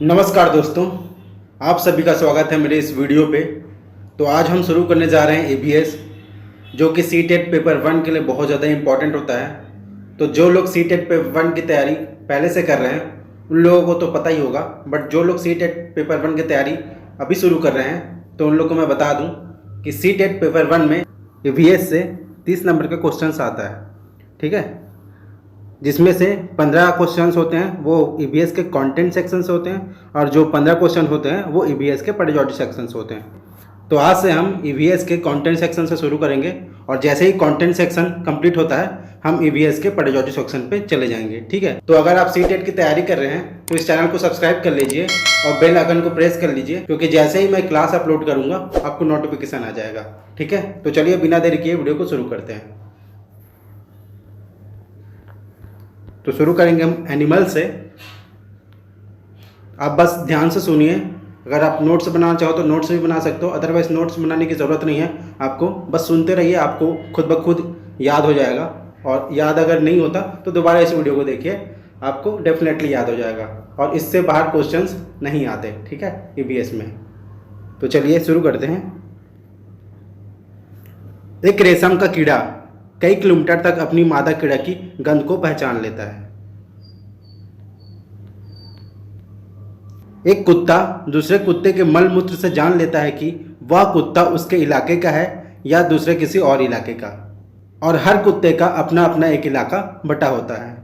नमस्कार दोस्तों, आप सभी का स्वागत है मेरे इस वीडियो पे। तो आज हम शुरू करने जा रहे हैं ईवीएस, जो कि सीटेट पेपर 1 के लिए बहुत ज़्यादा इम्पॉर्टेंट होता है। तो जो लोग सीटेट पेपर 1 की तैयारी पहले से कर रहे हैं उन लोगों को तो पता ही होगा, बट जो लोग सीटेट पेपर 1 की तैयारी अभी शुरू कर रहे हैं तो उन लोग को मैं बता दूं कि सीटेट पेपर 1 में ईवीएस से 30 नंबर का क्वेश्चन आता है, ठीक है, जिसमें से 15 क्वेश्चंस होते हैं वो ईवीएस के कंटेंट सेक्शन से होते हैं और जो 15 क्वेश्चन होते हैं वो ईवीएस के पेडागॉजी सेक्शन से होते हैं। तो आज से हम ईवीएस के कंटेंट सेक्शन से शुरू करेंगे और जैसे ही कंटेंट सेक्शन कंप्लीट होता है हम ईवीएस के पेडागॉजी सेक्शन पे चले जाएंगे, ठीक है। तो अगर आप सीटेट की तैयारी कर रहे हैं तो इस चैनल को सब्सक्राइब कर लीजिए और बेल आइकन को प्रेस कर लीजिए, क्योंकि जैसे ही मैं क्लास अपलोड करूँगा आपको नोटिफिकेशन आ जाएगा, ठीक है। तो चलिए बिना देरी किए वीडियो को शुरू करते हैं। तो शुरू करेंगे हम एनिमल से। आप बस ध्यान से सुनिए। अगर आप नोट्स बनाना चाहो तो नोट्स भी बना सकते हो, अदरवाइज नोट्स बनाने की ज़रूरत नहीं है आपको, बस सुनते रहिए, आपको खुद ब खुद याद हो जाएगा। और याद अगर नहीं होता तो दोबारा इस वीडियो को देखिए, आपको डेफिनेटली याद हो जाएगा और इससे बाहर क्वेश्चंस नहीं आते, ठीक है, ईवीएस में। तो चलिए शुरू करते हैं। एक रेशम का कीड़ा कई किलोमीटर तक अपनी मादा कीड़ा की गंध को पहचान लेता है। एक कुत्ता दूसरे कुत्ते के मल मूत्र से जान लेता है कि वह कुत्ता उसके इलाके का है या दूसरे किसी और इलाके का, और हर कुत्ते का अपना अपना एक इलाका बटा होता है।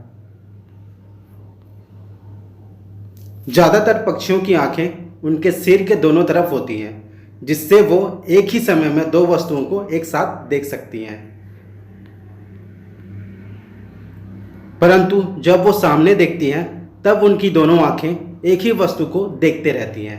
ज़्यादातर पक्षियों की आंखें उनके सिर के दोनों तरफ होती हैं, जिससे वो एक ही समय में दो वस्तुओं को एक साथ देख सकती हैं। परंतु जब वो सामने देखती हैं तब उनकी दोनों आंखें एक ही वस्तु को देखते रहती हैं।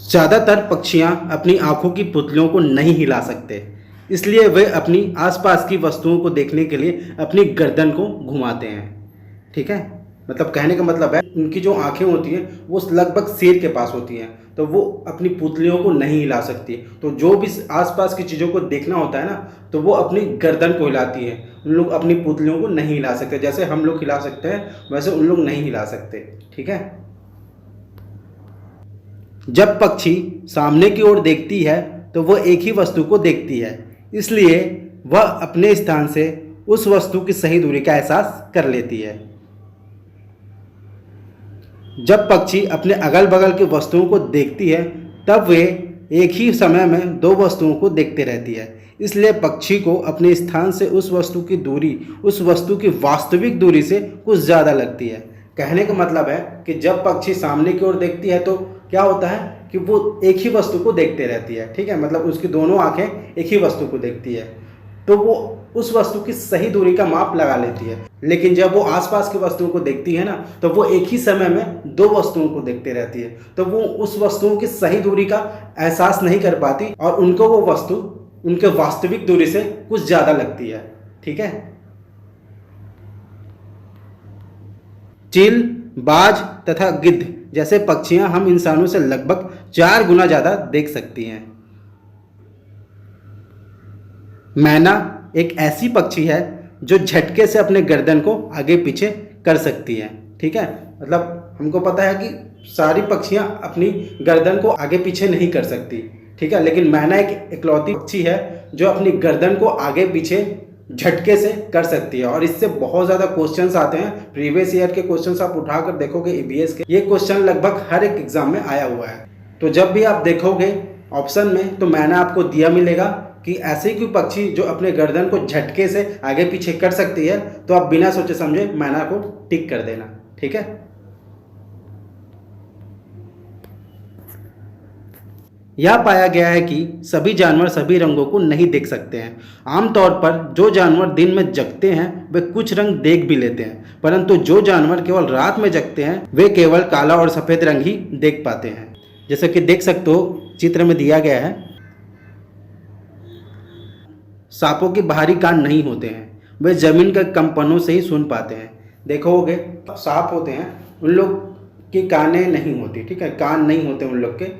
ज़्यादातर पक्षियां अपनी आंखों की पुतलियों को नहीं हिला सकते, इसलिए वे अपनी आसपास की वस्तुओं को देखने के लिए अपनी गर्दन को घुमाते हैं, ठीक है। मतलब कहने का मतलब है उनकी जो आंखें होती हैं वो लगभग सिर के पास होती हैं, तो वो अपनी पुतलियों को नहीं हिला सकती। तो जो भी आसपास की चीज़ों को देखना होता है ना, तो वो अपनी गर्दन को हिलाती है। उन लोग अपनी पुतलियों को नहीं हिला सकते, जैसे हम लोग हिला सकते हैं वैसे उन लोग नहीं हिला सकते, ठीक है। जब पक्षी सामने की ओर देखती है तो वह एक ही वस्तु को देखती है, इसलिए वह अपने स्थान से उस वस्तु की सही दूरी का एहसास कर लेती है। जब पक्षी अपने अगल बगल की वस्तुओं को देखती है तब वे एक ही समय में दो वस्तुओं को देखते रहती है, इसलिए पक्षी को अपने स्थान से उस वस्तु की दूरी उस वस्तु की वास्तविक दूरी से कुछ ज़्यादा लगती है। कहने का मतलब है कि जब पक्षी सामने की ओर देखती है तो क्या होता है कि वो एक ही वस्तु को देखते रहती है, ठीक है, मतलब उसकी दोनों आंखें एक ही वस्तु को देखती है, तो वो उस वस्तु की सही दूरी का माप लगा लेती है। लेकिन जब वो आसपास की वस्तुओं को देखती है ना, तो वो एक ही समय में दो वस्तुओं को देखते रहती है, तो वो उस वस्तुओं की सही दूरी का एहसास नहीं कर पाती और उनको वो वस्तु उनके वास्तविक दूरी से कुछ ज़्यादा लगती है, ठीक है। चील, बाज तथा गिद्ध जैसे पक्षियां हम इंसानों से लगभग 4 गुना ज़्यादा देख सकती हैं। मैना एक ऐसी पक्षी है जो झटके से अपने गर्दन को आगे पीछे कर सकती है, ठीक है। मतलब हमको पता है कि सारी पक्षियां अपनी गर्दन को आगे पीछे नहीं कर सकती, ठीक है, लेकिन मैना एक इकलौती पक्षी है जो अपनी गर्दन को आगे पीछे झटके से कर सकती है। और इससे बहुत ज़्यादा क्वेश्चंस आते हैं, प्रीवियस ईयर के क्वेश्चंस आप उठाकर देखोगे ईवीएस के, ये क्वेश्चन लगभग हर एक एग्जाम में आया हुआ है। तो जब भी आप देखोगे ऑप्शन में तो मैना आपको दिया मिलेगा कि ऐसे कोई पक्षी जो अपने गर्दन को झटके से आगे पीछे कर सकती है, तो आप बिना सोचे समझे मैना को टिक कर देना, ठीक है। यह पाया गया है कि सभी जानवर सभी रंगों को नहीं देख सकते हैं। आमतौर पर जो जानवर दिन में जगते हैं वे कुछ रंग देख भी लेते हैं, परंतु जो जानवर केवल रात में जगते हैं वे केवल काला और सफ़ेद रंग ही देख पाते हैं। जैसा कि देख सकते हो चित्र में दिया गया है, सांपों के बाहरी कान नहीं होते हैं, वे जमीन के कंपनों से ही सुन पाते हैं। देखोगे सांप होते हैं उन लोग की कानें नहीं होती, ठीक है, कान नहीं होते उन लोग के।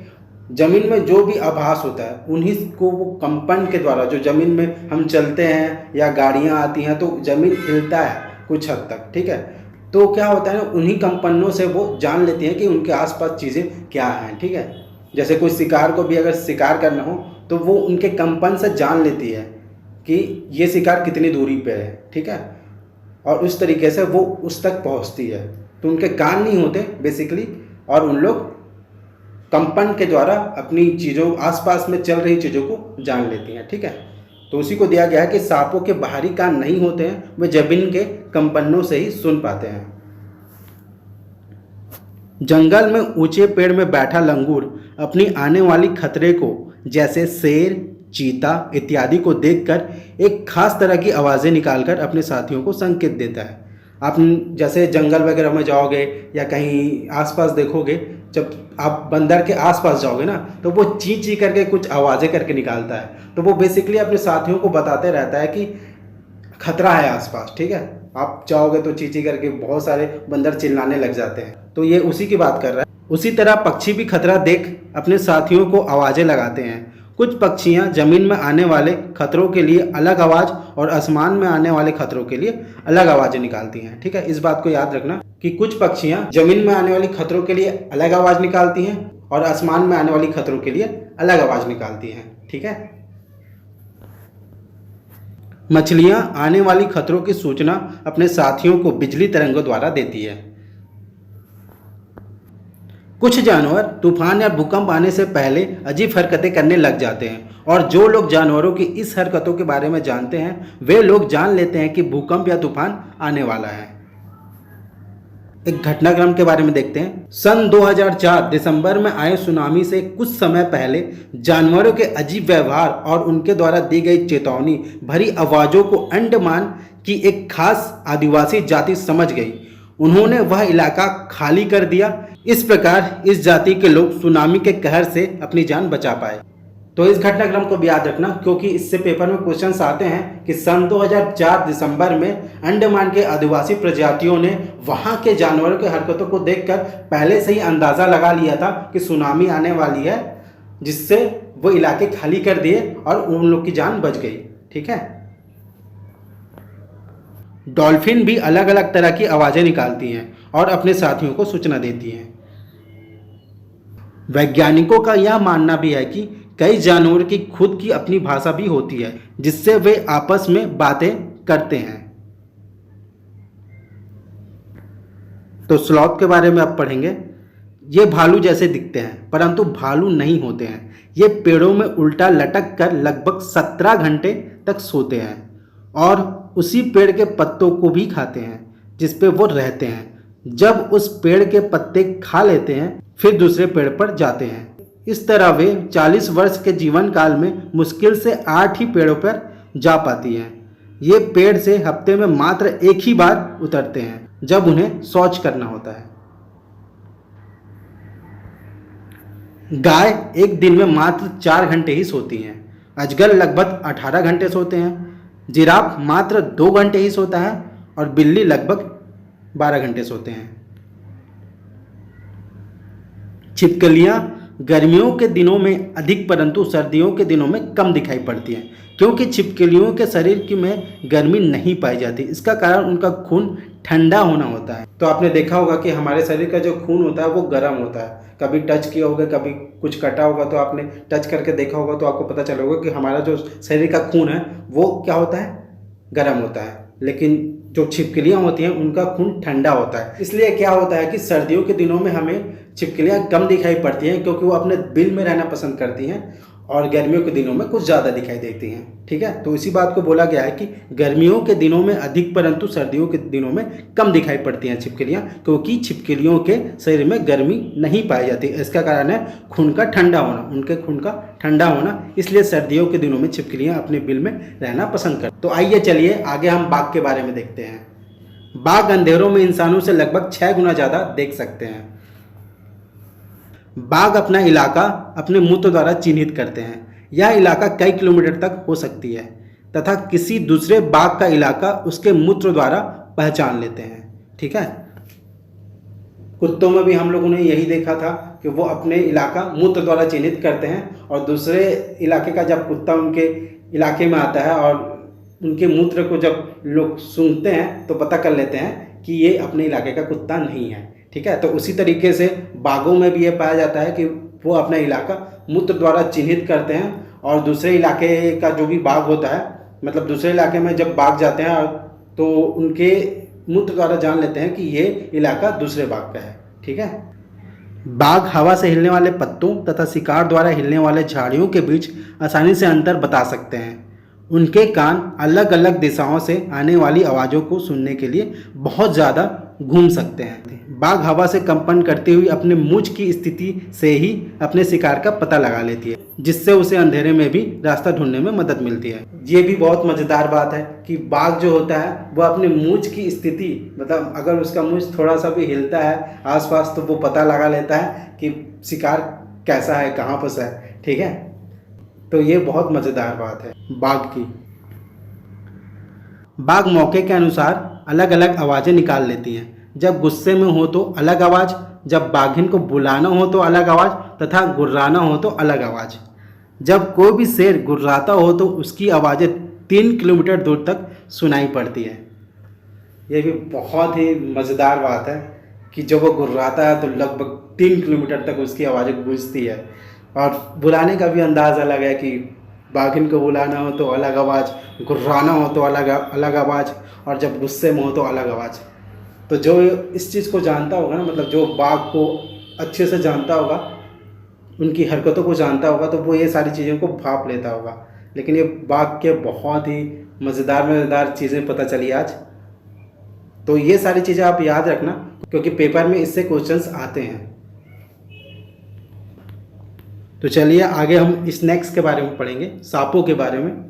जमीन में जो भी आभास होता है उन्हीं को वो कंपन के द्वारा, जो जमीन में हम चलते हैं या गाड़ियां आती हैं तो जमीन हिलता है, कुछ हद तक, ठीक है। तो क्या होता है ना, उन्हीं कंपनियों से वो जान लेती हैं कि उनके आसपास चीज़ें क्या हैं, ठीक है। जैसे कोई शिकार को भी अगर शिकार करना हो तो वो उनके कंपन से जान लेती है कि ये शिकार कितनी दूरी पे है, ठीक है, और उस तरीके से वो उस तक पहुंचती है। तो उनके कान नहीं होते बेसिकली, और उन लोग कंपन के द्वारा अपनी चीज़ों, आसपास में चल रही चीज़ों को जान लेती हैं, ठीक है। तो उसी को दिया गया है कि सांपों के बाहरी कान नहीं होते हैं, वे जमीन के कंपनों से ही सुन पाते हैं। जंगल में ऊंचे पेड़ में बैठा लंगूर अपनी आने वाली खतरे को, जैसे शेर, चीता इत्यादि को देखकर एक खास तरह की आवाज़ें निकालकर अपने साथियों को संकेत देता है। आप जैसे जंगल वगैरह में जाओगे या कहीं आसपास देखोगे, जब आप बंदर के आसपास जाओगे ना, तो वो ची ची करके कुछ आवाज़ें करके निकालता है। तो वो बेसिकली अपने साथियों को बताते रहता है कि खतरा है आसपास, ठीक है। आप जाओगे तो ची ची करके बहुत सारे बंदर चिल्लाने लग जाते हैं, तो ये उसी की बात कर रहा है। उसी तरह पक्षी भी खतरा देख अपने साथियों को आवाज़ें लगाते हैं। कुछ पक्षियां जमीन में आने वाले खतरों के लिए अलग आवाज़ और आसमान में आने वाले खतरों के लिए अलग आवाज़ें निकालती हैं, ठीक है। इस बात को याद रखना कि कुछ पक्षियां जमीन में आने वाली खतरों के लिए अलग आवाज़ निकालती हैं और आसमान में आने वाली खतरों के लिए अलग आवाज़ निकालती हैं, ठीक है। मछलियां आने वाली खतरों की सूचना अपने साथियों को बिजली तरंगों द्वारा देती है। कुछ जानवर तूफान या भूकंप आने से पहले अजीब हरकतें करने लग जाते हैं, और जो लोग जानवरों की इस हरकतों के बारे में जानते हैं वे लोग जान लेते हैं कि भूकंप या तूफान आने वाला है। एक घटनाक्रम के बारे में देखते हैं। सन 2004 दिसंबर में आए सुनामी से कुछ समय पहले जानवरों के अजीब व्यवहार और उनके द्वारा दी गई चेतावनी भरी आवाज़ों को अंडमान की एक खास आदिवासी जाति समझ गई। उन्होंने वह इलाका खाली कर दिया। इस प्रकार इस जाति के लोग सुनामी के कहर से अपनी जान बचा पाए। तो इस घटनाक्रम को भी याद रखना, क्योंकि इससे पेपर में क्वेश्चंस आते हैं कि सन 2004 दिसंबर में अंडमान के आदिवासी प्रजातियों ने वहां के जानवरों के हरकतों को देखकर पहले से ही अंदाज़ा लगा लिया था कि सुनामी आने वाली है, जिससे वो इलाके खाली कर दिए और उन लोग की जान बच गई, ठीक है। डॉल्फिन भी अलग अलग तरह की आवाज़ें निकालती हैं और अपने साथियों को सूचना देती हैं। वैज्ञानिकों का यह मानना भी है कि कई जानवर की खुद की अपनी भाषा भी होती है, जिससे वे आपस में बातें करते हैं। तो स्लॉथ के बारे में अब पढ़ेंगे। ये भालू जैसे दिखते हैं, परंतु भालू नहीं होते हैं। ये पेड़ों में उल्टा लटक कर लगभग 17 घंटे तक सोते हैं और उसी पेड़ के पत्तों को भी खाते हैं जिस पे वो रहते हैं। जब उस पेड़ के पत्ते खा लेते हैं फिर दूसरे पेड़ पर जाते हैं। इस तरह वे 40 वर्ष के जीवन काल में मुश्किल से 8 ही पेड़ों पर जा पाती हैं। ये पेड़ से हफ्ते में मात्र एक ही बार उतरते हैं, जब उन्हें शौच करना होता है। गाय एक दिन में मात्र 4 घंटे ही सोती हैं। अजगर लगभग 18 घंटे सोते हैं। जिराफ मात्र 2 घंटे ही सोता है और बिल्ली लगभग 12 घंटे सोते हैं। छिपकलियां गर्मियों के दिनों में अधिक परंतु सर्दियों के दिनों में कम दिखाई पड़ती हैं, क्योंकि छिपकलियों के शरीर की में गर्मी नहीं पाई जाती। इसका कारण उनका खून ठंडा होना होता है। तो आपने देखा होगा कि हमारे शरीर का जो खून होता है वो गर्म होता है। कभी टच किया होगा, कभी कुछ कटा होगा तो आपने टच करके देखा होगा, तो आपको पता चला होगा कि हमारा जो शरीर का खून है वो क्या होता है, गर्म होता है। लेकिन जो छिपकलियाँ होती हैं उनका खून ठंडा होता है। इसलिए क्या होता है कि सर्दियों के दिनों में हमें छिपकलियाँ कम दिखाई पड़ती हैं, क्योंकि वो अपने बिल में रहना पसंद करती हैं, और गर्मियों के दिनों में कुछ ज़्यादा दिखाई देती हैं, ठीक है। तो इसी बात को बोला गया है कि गर्मियों के दिनों में अधिक परंतु सर्दियों के दिनों में कम दिखाई पड़ती हैं छिपकलियाँ, क्योंकि छिपकलियों के शरीर में गर्मी नहीं पाई जाती। इसका कारण है खून का ठंडा होना, उनके खून का ठंडा होना। इसलिए सर्दियों के दिनों में छिपकलियाँ अपने बिल में रहना पसंद करती। तो आइए चलिए आगे हम बाघ के बारे में देखते हैं। बाघ अंधेरों में इंसानों से लगभग 6 गुना ज़्यादा देख सकते हैं। बाघ अपना इलाका अपने मूत्र द्वारा चिन्हित करते हैं। यह इलाका कई किलोमीटर तक हो सकती है तथा किसी दूसरे बाघ का इलाका उसके मूत्र द्वारा पहचान लेते हैं, ठीक है। कुत्तों में भी हम लोगों ने यही देखा था कि वो अपने इलाका मूत्र द्वारा चिन्हित करते हैं, और दूसरे इलाके का जब कुत्ता उनके इलाके में आता है और उनके मूत्र को जब लोग सूंघते हैं तो पता कर लेते हैं कि ये अपने इलाके का कुत्ता नहीं है। ठीक है, तो उसी तरीके से बाघों में भी ये पाया जाता है कि वो अपना इलाका मूत्र द्वारा चिन्हित करते हैं और दूसरे इलाके का जो भी बाघ होता है, मतलब दूसरे इलाके में जब बाघ जाते हैं तो उनके मूत्र द्वारा जान लेते हैं कि ये इलाका दूसरे बाघ का है। ठीक है, बाघ हवा से हिलने वाले पत्तों तथा शिकार द्वारा हिलने वाले झाड़ियों के बीच आसानी से अंतर बता सकते हैं। उनके कान अलग अलग दिशाओं से आने वाली आवाज़ों को सुनने के लिए बहुत ज़्यादा घूम सकते हैं। बाघ हवा से कंपन करती हुई अपने मूंछ की स्थिति से ही अपने शिकार का पता लगा लेती है, जिससे उसे अंधेरे में भी रास्ता ढूंढने में मदद मिलती है। ये भी बहुत मज़ेदार बात है कि बाघ जो होता है वो अपने मूंछ की स्थिति, मतलब अगर उसका मूंछ थोड़ा सा भी हिलता है आसपास तो वो पता लगा लेता है कि शिकार कैसा है, कहाँ पर है। ठीक है, तो ये बहुत मज़ेदार बात है बाघ की। बाघ मौके के अनुसार अलग अलग आवाज़ें निकाल लेती हैं। जब गुस्से में हो तो अलग आवाज़, जब बाघिन को बुलाना हो तो अलग आवाज़ तथा गुर्राना हो तो अलग आवाज़। जब कोई भी शेर गुर्राता हो तो उसकी आवाज़ें 3 किलोमीटर दूर तक सुनाई पड़ती है। ये भी बहुत ही मज़ेदार बात है कि जब वो गुर्राता है तो लगभग 3 किलोमीटर तक उसकी आवाज़ें गूंजती है। और बुलाने का भी अंदाज़ अलग है कि बाघिन को बुलाना हो तो अलग आवाज़, गुर्राना हो तो अलग आवाज़, और जब गुस्से में हो तो अलग आवाज़। तो जो इस चीज़ को जानता होगा ना, मतलब जो बाघ को अच्छे से जानता होगा, उनकी हरकतों को जानता होगा, तो वो ये सारी चीज़ों को भाप लेता होगा। लेकिन ये बाघ के बहुत ही मज़ेदार चीज़ें पता चली आज। तो ये सारी चीज़ें आप याद रखना, क्योंकि पेपर में इससे क्वेश्चंस आते हैं। तो चलिए आगे हम स्नैक्स के बारे में पढ़ेंगे, सांपों के बारे में।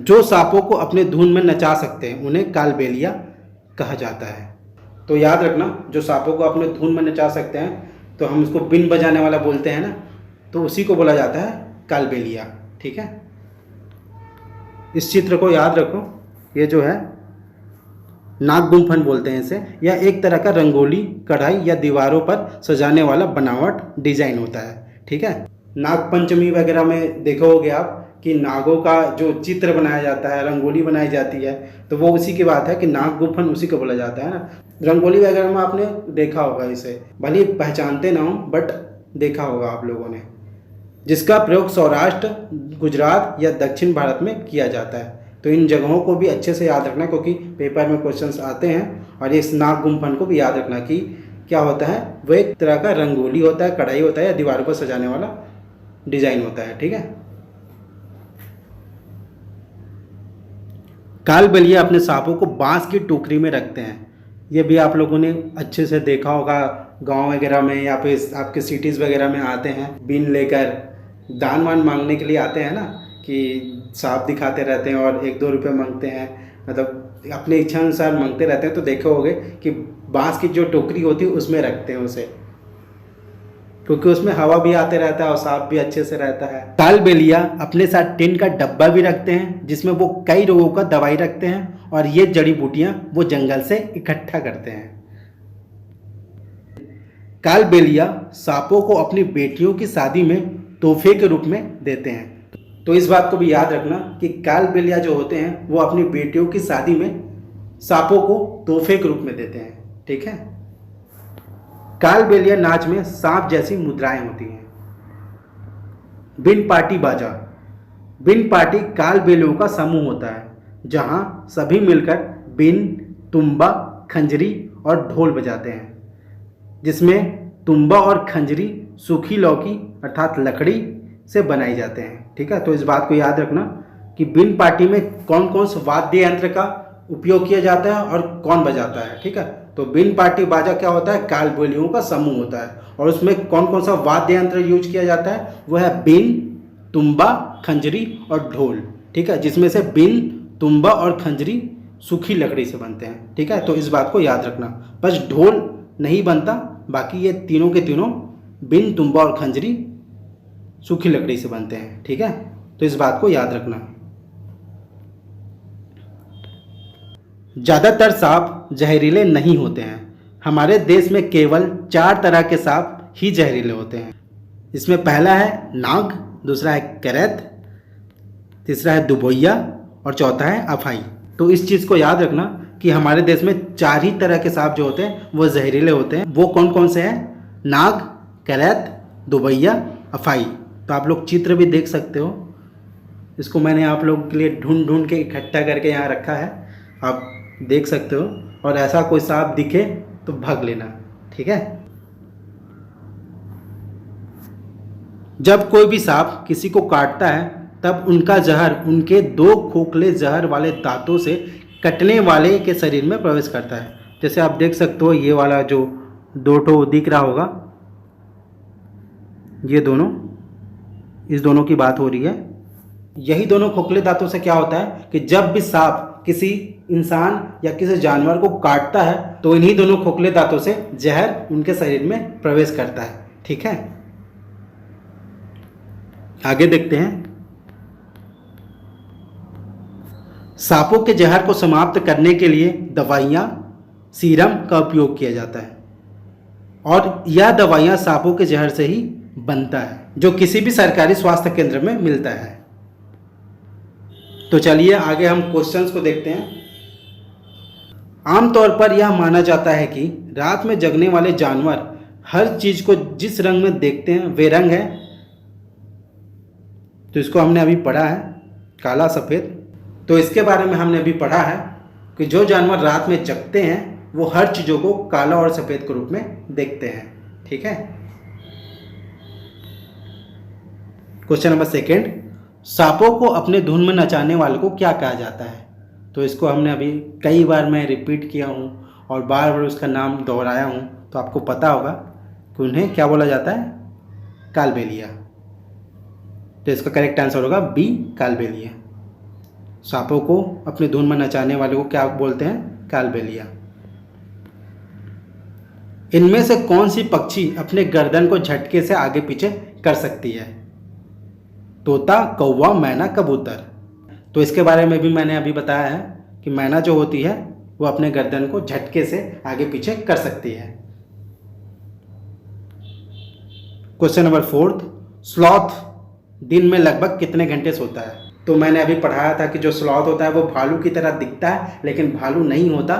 जो सांपों को अपने धुन में नचा सकते हैं उन्हें कालबेलिया कहा जाता है। तो याद रखना, जो सांपों को अपने धुन में नचा सकते हैं तो हम उसको बिन बजाने वाला बोलते हैं ना, तो उसी को बोला जाता है कालबेलिया। ठीक है, इस चित्र को याद रखो। ये जो है नागगुम्फन बोलते हैं इसे। यह एक तरह का रंगोली, कढ़ाई या दीवारों पर सजाने वाला बनावट डिजाइन होता है। ठीक है, नागपंचमी वगैरह में देखो होगे आप कि नागों का जो चित्र बनाया जाता है, रंगोली बनाई जाती है, तो वो उसी की बात है कि नागगुम्फन उसी को बोला जाता है ना। रंगोली वगैरह में आपने देखा होगा इसे, भले पहचानते ना हो बट देखा होगा आप लोगों ने, जिसका प्रयोग सौराष्ट्र, गुजरात या दक्षिण भारत में किया जाता है। तो इन जगहों को भी अच्छे से याद रखना, क्योंकि पेपर में क्वेश्चंस आते हैं। और इस नागगुम्फन को भी याद रखना कि क्या होता है, वो एक तरह का रंगोली होता है, कढ़ाई होता है या दीवारों पर सजाने वाला डिजाइन होता है। ठीक है, कालबेलिया अपने सांपों को बांस की टोकरी में रखते हैं। ये भी आप लोगों ने अच्छे से देखा होगा, गांव वगैरह में या फिर आपके सिटीज़ वगैरह में आते हैं बीन लेकर, दान वान मांगने के लिए आते हैं ना, कि सांप दिखाते रहते हैं और 1-2 रुपये मांगते हैं, मतलब अपने इच्छा अनुसार मांगते रहते हैं। तो देखे होंगे कि बांस की जो टोकरी होती है उसमें रखते हैं उसे, क्योंकि उसमें हवा भी आते रहता है और सांप भी अच्छे से रहता है। कालबेलिया अपने साथ टिन का डब्बा भी रखते हैं, जिसमें वो कई रोगों का दवाई रखते हैं, और ये जड़ी बूटियां वो जंगल से इकट्ठा करते हैं। कालबेलिया सांपों को अपनी बेटियों की शादी में तोहफे के रूप में देते हैं। तो इस बात को भी याद रखना कि कालबेलिया जो होते हैं वो अपनी बेटियों की शादी में सांपों को तोहफे के रूप में देते हैं। ठीक है, कालबेलिया नाच में सांप जैसी मुद्राएं होती हैं। बिन पार्टी बाजा, बिन पार्टी कालबेलियों का समूह होता है, जहां सभी मिलकर बिन, तुम्बा, खंजरी और ढोल बजाते हैं, जिसमें तुम्बा और खंजरी सूखी लौकी अर्थात लकड़ी से बनाई जाते हैं। ठीक है, तो इस बात को याद रखना कि बिन पार्टी में कौन कौन से वाद्य यंत्र का उपयोग किया जाता है और कौन बजाता है। ठीक है, तो बिन पार्टी बाजा क्या होता है, कालबेलियों का समूह होता है, और उसमें कौन कौन सा वाद्य यंत्र यूज किया जाता है, वो है बिन, तुम्बा, खंजरी और ढोल। ठीक है, जिसमें से बिन, तुम्बा और खंजरी सूखी लकड़ी से बनते हैं। ठीक है, तो इस बात को याद रखना। बस ढोल नहीं बनता, बाकी ये तीनों के तीनों बिन, तुम्बा और खंजरी सूखी लकड़ी से बनते हैं। ठीक है, तो इस बात को याद रखना। ज़्यादातर सांप जहरीले नहीं होते हैं। हमारे देश में केवल 4 तरह के सांप ही जहरीले होते हैं। इसमें पहला है नाग, दूसरा है करैत, तीसरा है दुबोइया और चौथा है अफाई। तो इस चीज़ को याद रखना कि हमारे देश में 4 ही तरह के सांप जो होते हैं वो जहरीले होते हैं। वो कौन कौन से हैं? नाग, करैत, दुबैया, अफाई। तो आप लोग चित्र भी देख सकते हो, इसको मैंने आप लोगों के लिए ढूंढ ढूंढ के इकट्ठा करके यहाँ रखा है, आप देख सकते हो। और ऐसा कोई सांप दिखे तो भाग लेना, ठीक है। जब कोई भी सांप किसी को काटता है तब उनका जहर उनके 2 खोखले जहर वाले दांतों से कटने वाले के शरीर में प्रवेश करता है। जैसे आप देख सकते हो, ये वाला जो 2 ठो दिख रहा होगा, ये दोनों, इस दोनों की बात हो रही है। यही दोनों खोखले दांतों से क्या होता है कि जब भी सांप किसी इंसान या किसी जानवर को काटता है तो इन्हीं दोनों खोखले दांतों से जहर उनके शरीर में प्रवेश करता है, ठीक है। आगे देखते हैं। सांपों के जहर को समाप्त करने के लिए दवाइयाँ, सीरम का उपयोग किया जाता है और यह दवाइयाँ सांपों के जहर से ही बनता है, जो किसी भी सरकारी स्वास्थ्य केंद्र में मिलता है। तो चलिए आगे हम क्वेश्चंस को देखते हैं। आमतौर पर यह माना जाता है कि रात में जगने वाले जानवर हर चीज को जिस रंग में देखते हैं वे रंग है। तो इसको हमने अभी पढ़ा है, काला सफ़ेद। तो इसके बारे में हमने अभी पढ़ा है कि जो जानवर रात में जगते हैं वो हर चीज़ों को काला और सफ़ेद के रूप में देखते हैं, ठीक है। क्वेश्चन नंबर 2, सांपों को अपने धुन में नचाने वाले को क्या कहा जाता है? तो इसको हमने अभी कई बार मैं रिपीट किया हूँ और बार बार उसका नाम दोहराया हूँ, तो आपको पता होगा कि उन्हें क्या बोला जाता है? कालबेलिया। तो इसका करेक्ट आंसर होगा बी, कालबेलिया। सांपों को अपने धुन में नचाने वाले को क्या बोलते हैं? कालबेलिया। इनमें से कौन सी पक्षी अपने गर्दन को झटके से आगे पीछे कर सकती है? तोता, कौवा, मैना, कबूतर। तो इसके बारे में भी मैंने अभी बताया है कि मैना जो होती है वो अपने गर्दन को झटके से आगे पीछे कर सकती है। क्वेश्चन नंबर 4, स्लॉथ दिन में लगभग कितने घंटे सोता है? तो मैंने अभी पढ़ाया था कि जो स्लॉथ होता है वो भालू की तरह दिखता है, लेकिन भालू नहीं होता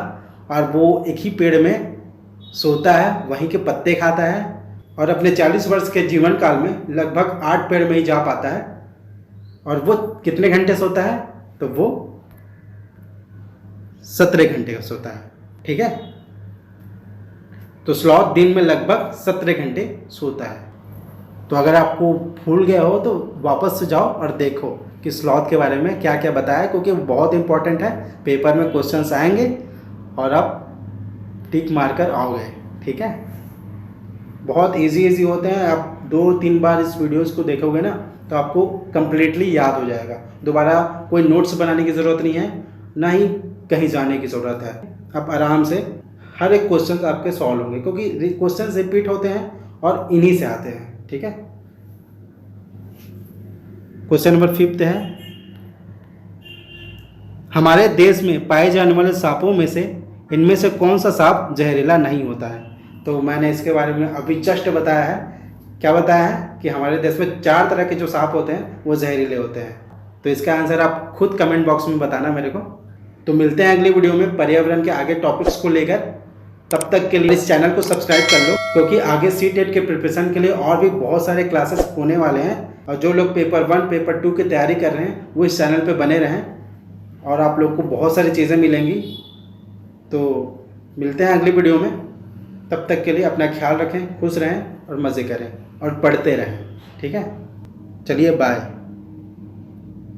और वो एक ही पेड़ में सोता है, वहीं के पत्ते खाता है और अपने 40 वर्ष के जीवन काल में लगभग 8 पेड़ में ही जा पाता है। और वो कितने घंटे सोता है? तो वो 17 घंटे का सोता है, ठीक है। तो स्लॉथ दिन में लगभग 17 घंटे सोता है। तो अगर आपको भूल गया हो तो वापस से जाओ और देखो कि स्लॉथ के बारे में क्या क्या बताया, क्योंकि वो बहुत इंपॉर्टेंट है। पेपर में क्वेश्चंस आएंगे और आप टिक मारकर आओगे, ठीक है। बहुत इजी होते हैं। आप 2-3 बार इस वीडियोस को देखोगे ना तो आपको कम्प्लीटली याद हो जाएगा। दोबारा कोई नोट्स बनाने की ज़रूरत नहीं है, ना ही कहीं जाने की ज़रूरत है। आप आराम से हर एक क्वेश्चन आपके सॉल्व होंगे, क्योंकि क्वेश्चन रिपीट होते हैं और इन्हीं से आते हैं, ठीक है। क्वेश्चन नंबर 5 है, हमारे देश में पाए जाने वाले सांपों में से इनमें से कौन सा सांप जहरीला नहीं होता है? तो मैंने इसके बारे में अभी जस्ट बताया है। क्या बताया है कि हमारे देश में 4 तरह के जो सांप होते हैं वो जहरीले होते हैं। तो इसका आंसर आप खुद कमेंट बॉक्स में बताना मेरे को। तो मिलते हैं अगली वीडियो में पर्यावरण के आगे टॉपिक्स को लेकर। तब तक के लिए इस चैनल को सब्सक्राइब कर लो, क्योंकि आगे सीटेट के प्रिपरेशन के लिए और भी बहुत सारे क्लासेस होने वाले हैं। और जो लोग पेपर 1 पेपर 2 की तैयारी कर रहे हैं वो इस चैनल पे बने रहें और आप लोग को बहुत सारी चीज़ें मिलेंगी। तो मिलते हैं अगली वीडियो में। तब तक के लिए अपना ख्याल रखें, खुश रहें और मज़े करें और पढ़ते रहें, ठीक है। चलिए बाय।